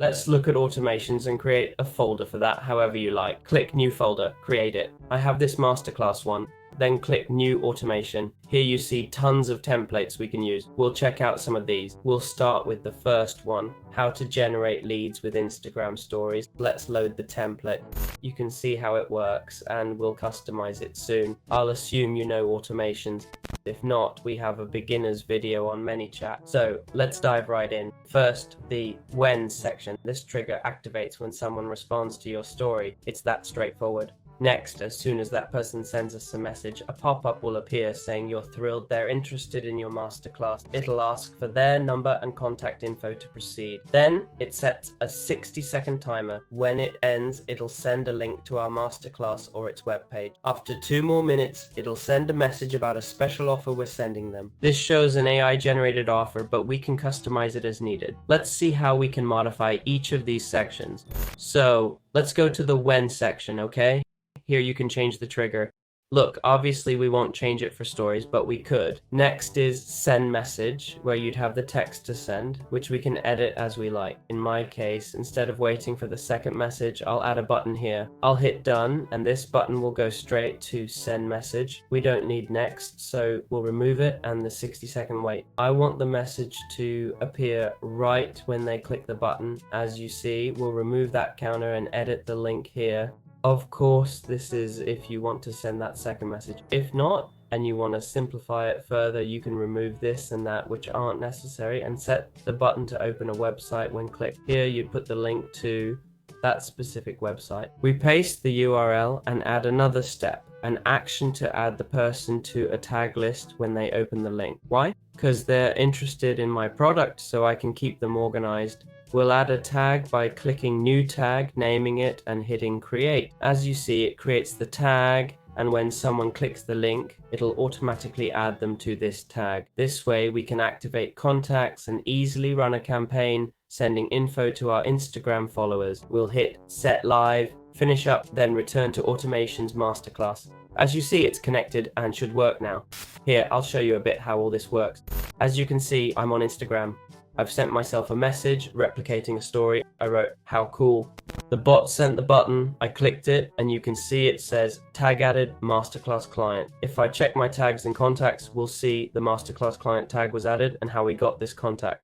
Let's look at automations and create a folder for that however you like. Click New Folder, create it. I have this masterclass one. Then click New Automation. Here you see tons of templates we can use. We'll check out some of these. We'll start with the first one, how to generate leads with Instagram stories. Let's load the template. You can see how it works and we'll customize it soon. I'll assume you know automations. If not, we have a beginner's video on Manychat. So let's dive right in. First, the when section. This trigger activates when someone responds to your story. It's that straightforward. Next, as soon as that person sends us a message, a pop-up will appear saying you're thrilled they're interested in your masterclass. It'll ask for their number and contact info to proceed. Then it sets a 60-second timer. When it ends, it'll send a link to our masterclass or its webpage. After 2 more minutes, it'll send a message about a special offer we're sending them. This shows an AI-generated offer, but we can customize it as needed. Let's see how we can modify each of these sections. So let's go to the when section, okay? Here you can change the trigger. Look, obviously we won't change it for stories, but we could. Next is send message, where you'd have the text to send, which we can edit as we like. In my case, instead of waiting for the second message, I'll add a button here. I'll hit done, and this button will go straight to send message. We don't need next, so we'll remove it and the 60-second wait. I want the message to appear right when they click the button. As you see, we'll remove that counter and edit the link here. Of course, this is if you want to send that second message. If not, and you want to simplify it further, you can remove this and that which aren't necessary and set the button to open a website when clicked. Here you put the link to that specific website. We paste the URL and add another step, an action to add the person to a tag list when they open the link. Why? Because they're interested in my product, so I can keep them organized. We'll add a tag by clicking New Tag, naming it, and hitting Create. As you see, it creates the tag, and when someone clicks the link, it'll automatically add them to this tag. This way, we can activate contacts and easily run a campaign, sending info to our Instagram followers. We'll hit Set Live, finish up, then return to Automations Masterclass. As you see, it's connected and should work now. Here, I'll show you a bit how all this works. As you can see, I'm on Instagram. I've sent myself a message replicating a story. I wrote, "How cool." The bot sent the button, I clicked it, and you can see it says tag added masterclass client. If I check my tags and contacts, we'll see the masterclass client tag was added and how we got this contact.